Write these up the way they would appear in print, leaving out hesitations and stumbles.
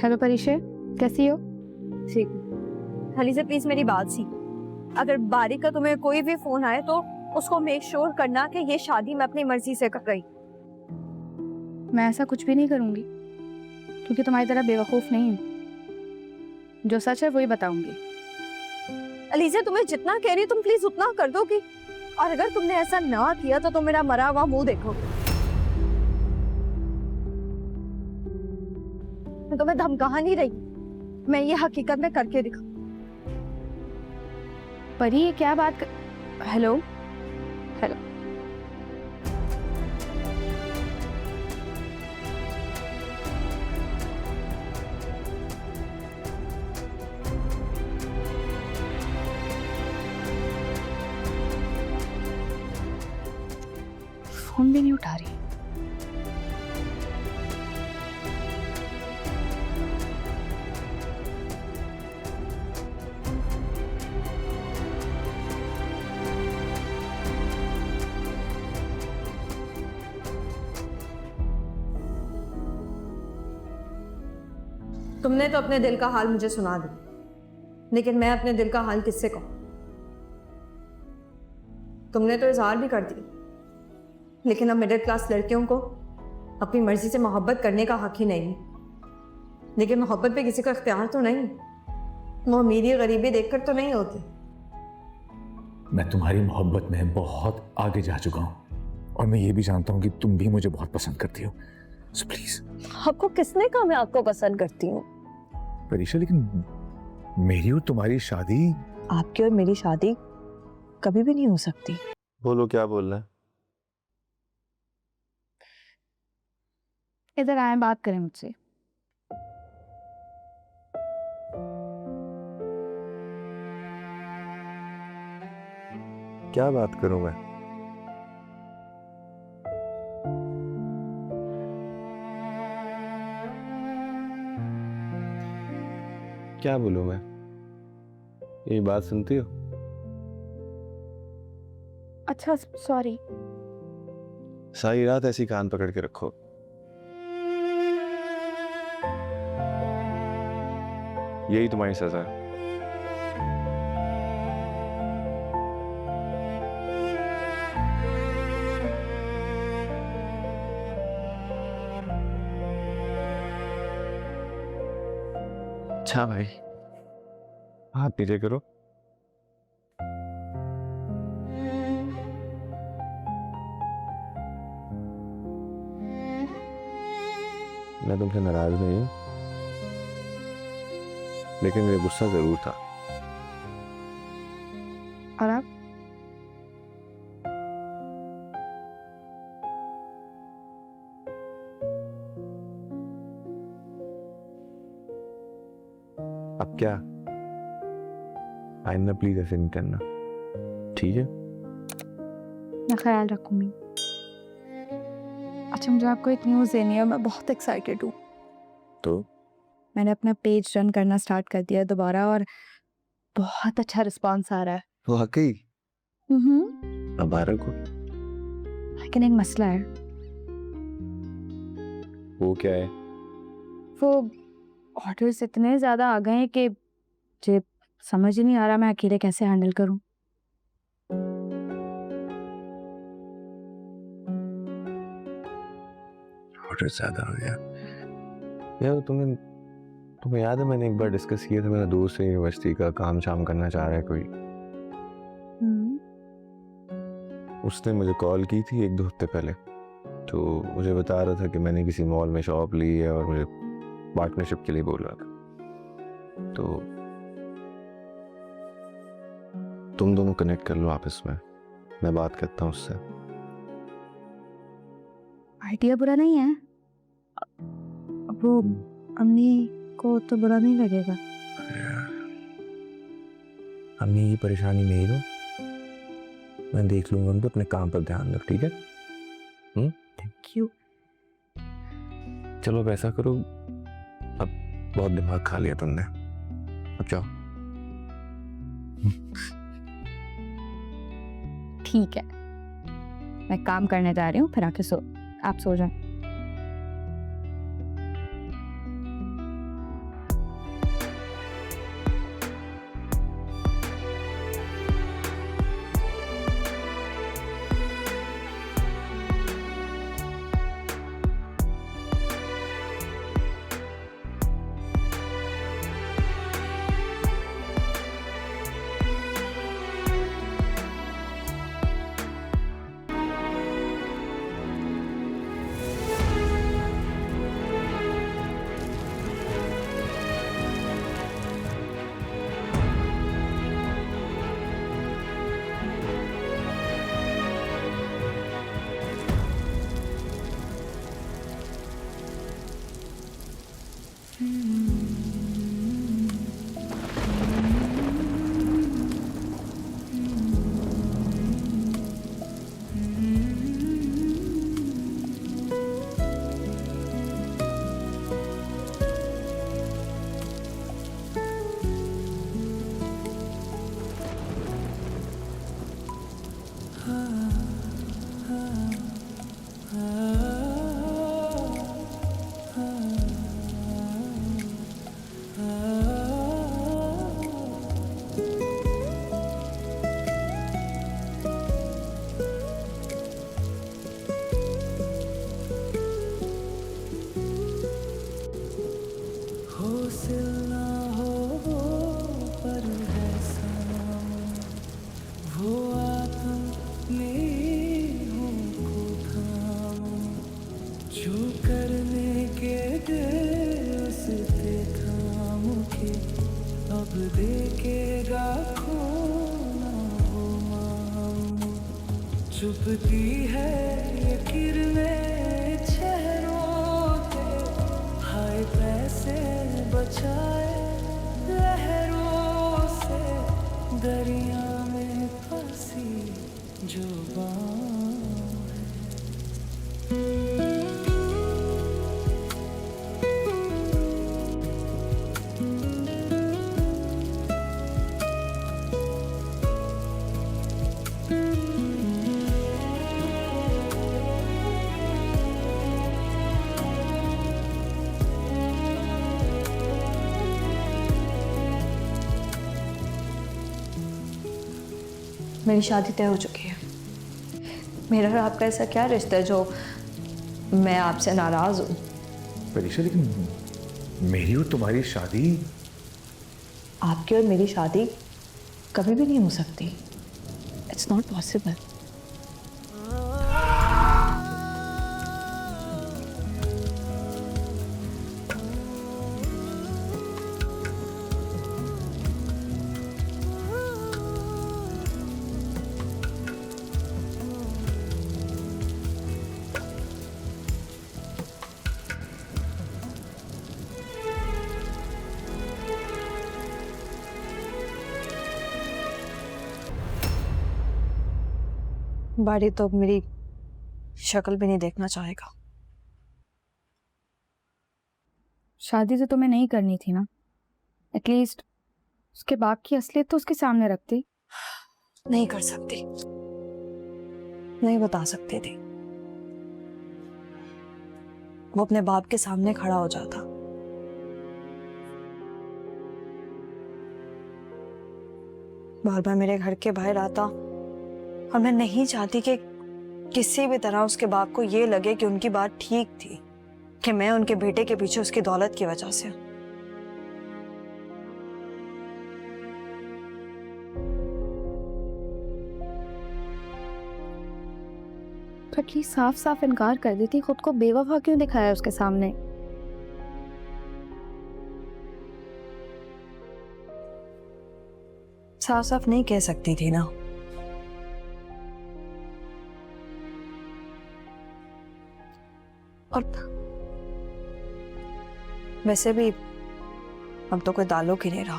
Hello परिशे, कैसी हो? ठीक। हली से प्लीज मेरी बात सी, अगर बारिक का तुम्हें कोई भी फोन आए तो उसको मेक श्योर करना कि ये शादी मैं अपनी मर्जी से कर रही। मैं ऐसा कुछ भी नहीं करूंगी क्योंकि तुम्हारी तरह बेवकूफ नहीं हूँ। जो सच है वही बताऊंगी। अलीजा तुम्हें जितना कह रही हूँ तुम प्लीज उतना कर दोगी, और अगर तुमने ऐसा ना किया तो तुम मेरा मरा हुआ मुंह देखोगे। मैं तुम्हें धमका नहीं रही, मैं ये हकीकत में करके दिखा। परी ये क्या बात हेलो हेलो। फोन भी नहीं उठा रही। तुमने तो अपने दिल का हाल मुझे सुना दिया, लेकिन मैं अपने दिल का हाल किससे कहूं? तुमने तो इजहार भी कर दिया, लेकिन अब मिडिल क्लास लड़कियों को अपनी मर्जी से मोहब्बत करने का हक ही नहीं। लेकिन मोहब्बत पे किसी का इख्तियार तो नहीं, वो अमीरी गरीबी देखकर तो नहीं होती। मैं तुम्हारी मोहब्बत में बहुत आगे जा चुका हूँ और मैं ये भी जानता हूँ कि तुम भी मुझे बहुत पसंद करती हो। So please. आपको किसने कहा मैं आपको पसंद करती हूँ? परीक्षा, लेकिन मेरी और तुम्हारी शादी। आपकी और मेरी शादी कभी भी नहीं हो सकती। बोलो क्या बोलना है? इधर आए, बात करें मुझसे। क्या बात करूं मैं? क्या बोलूं मैं? ये बात सुनती हो? अच्छा सॉरी। सारी रात ऐसी कान पकड़ के रखो। यही तुम्हारी सजा है। अच्छा भाई, हाथ नीचे करो। मैं तुमसे नाराज नहीं हूं, लेकिन मेरा गुस्सा जरूर था। और आप? अब क्या? आइंदा प्लीज ऐसे नहीं करना, ठीक है? मैं ख्याल रखूंगी। अच्छा मुझे आपको एक न्यूज़ देनी है, मैं बहुत एक्साइटेड हूँ। तो मैंने अपना पेज रन करना स्टार्ट कर दिया है दोबारा और बहुत अच्छा रिस्पांस आ रहा है। वाकई? मुबारक हो। लेकिन एक मसला है। वो क्या है? वो ऑर्डर्स इतने ज़्यादा आ गए हैं कि मुझे समझ ही नहीं आ रहा मैं अकेले कैसे हैंडल करूं। ऑर्डर ज्यादा हो गया यार। तुम्हें याद है मैंने एक बार डिस्कस किया था, मेरा दोस्त है यूनिवर्सिटी का, काम शाम करना चाह रहा है कोई। उसने मुझे कॉल की थी 1-2 हफ्ते पहले, तो मुझे बता रहा था कि मैंने किसी मॉल में शॉप ली है और मुझे पार्टनरशिप के लिए बोल रहा था। तो तुम दोनों कनेक्ट कर लो आपस में, मैं बात करता हूँ उससे। आइडिया बुरा नहीं है, वो अम्मी को तो बुरा नहीं लगेगा। अम्मी की परेशानी नहीं लो, मैं देख लूंगा उनको। अपने काम पर ध्यान दो, ठीक है? Thank you. चलो अब ऐसा करो, अब बहुत दिमाग खा लिया तुमने, अब जाओ। ठीक है, मैं काम करने जा रही हूँ, फिर आके आप सो जाओ। चुभती है ये किरणें चेहरों पे, हाय पैसे बचाए लहरों से, दरिया में फंसी जो बाँह है। मेरी शादी तय हो चुकी है। मेरा और आपका ऐसा क्या रिश्ता है जो मैं आपसे नाराज हूँ? परीक्षा, लेकिन मेरी और तुम्हारी शादी आपकी और मेरी शादी कभी भी नहीं हो सकती। It's not possible. बाड़ी तो अब मेरी शक्ल भी नहीं देखना चाहेगा। शादी तो तुम्हें नहीं करनी थी ना, एटलीस्ट उसके बाप की असलियत तो उसके सामने रखती। नहीं कर सकती, नहीं बता सकती थी। वो अपने बाप के सामने खड़ा हो जाता। बार बार मेरे घर के बाहर आता, और मैं नहीं चाहती कि किसी भी तरह उसके बाप को ये लगे कि उनकी बात ठीक थी, कि मैं उनके बेटे के पीछे उसकी दौलत की वजह से। तो एटलीस्ट साफ साफ इनकार कर देती, खुद को बेवफा क्यों दिखाया उसके सामने? साफ साफ नहीं कह सकती थी ना। और वैसे भी अब तो कोई ताल्लुक ही नहीं रहा।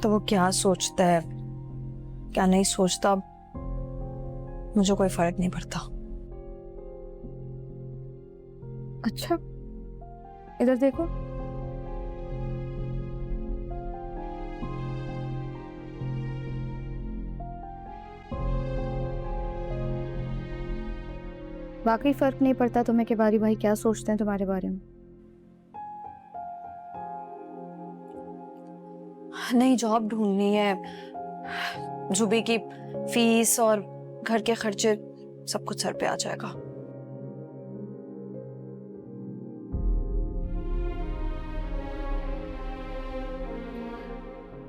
तो वो क्या सोचता है क्या नहीं सोचता, मुझे कोई फर्क नहीं पड़ता। अच्छा, इधर देखो। वाकई फर्क नहीं पड़ता तुम्हें कि बारी भाई क्या सोचते हैं तुम्हारे बारे में? नहीं, जॉब ढूंढनी है, जुबी की फीस और घर के खर्चे सब कुछ सर पे आ जाएगा।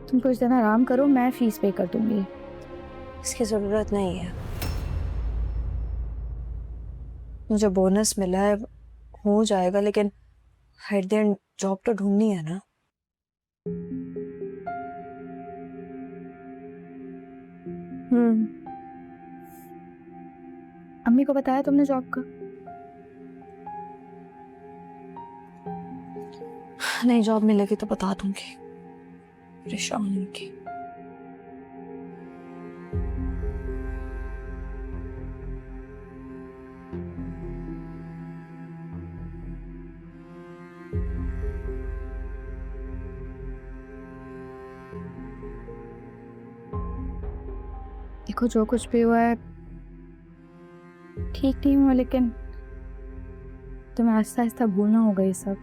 तुम कुछ दिन आराम करो, मैं फीस पे कर दूंगी। इसकी जरूरत नहीं है। मुझे बोनस मिला है, हो जाएगा, लेकिन हर दिन जॉब तो ढूंढनी है ना। अम्मी को बताया तुमने जॉब का? नहीं, जॉब मिलेगी तो बता दूंगी, परेशान नहीं की। देखो, जो कुछ भी हुआ है ठीक नहीं हुआ, लेकिन तुम्हें आहिस्ता आहिस्ता भूलना होगा ये सब।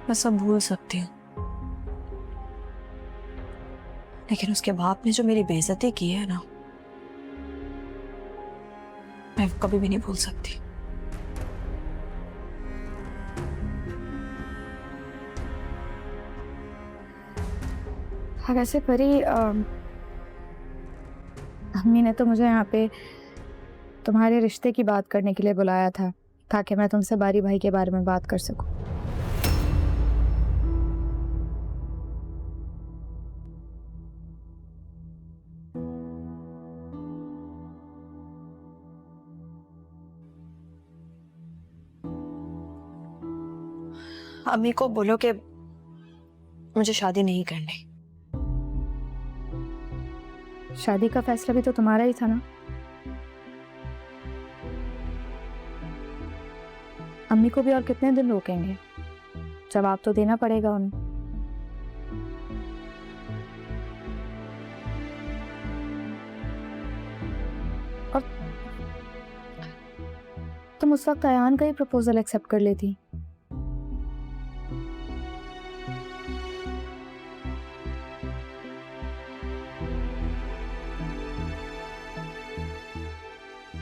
मैं सब भूल सकती हूँ, लेकिन उसके बाप ने जो मेरी बेइज्जती की है ना, मैं वो कभी भी नहीं भूल सकती। हाँ, वैसे परी, अम्मी ने तो मुझे यहाँ पे तुम्हारे रिश्ते की बात करने के लिए बुलाया था। ताकि मैं तुमसे बारी भाई के बारे में बात कर सकूं। अम्मी को बोलो कि मुझे शादी नहीं करनी। शादी का फैसला भी तो तुम्हारा ही था ना। अम्मी को भी और कितने दिन रोकेंगे? जवाब तो देना पड़ेगा उन्हें। और तुम उस वक्त अयान का ही प्रपोजल एक्सेप्ट कर लेती।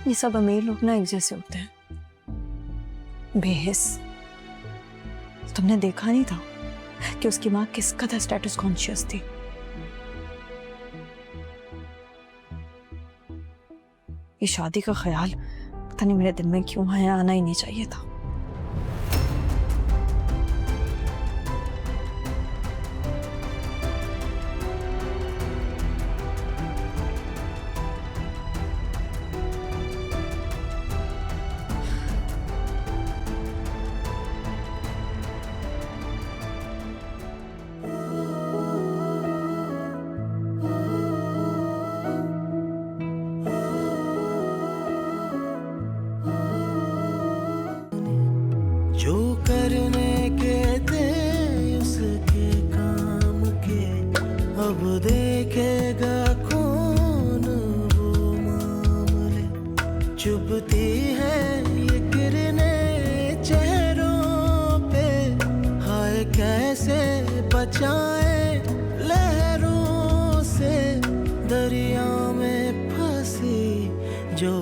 ये सब अमीर लोग ना एक जैसे होते हैं, बेहिस। तुमने देखा नहीं था कि उसकी माँ किस कदर स्टेटस कॉन्शियस थी। ये शादी का ख्याल पता नहीं मेरे दिल में क्यों आया, आना ही नहीं चाहिए था। जो करने के थे उसके काम के, अब देखेगा कौन वो मामले। चुभती है ये किरणें चेहरों पे, हाय कैसे बचाए लहरों से। दरिया में फंसी जो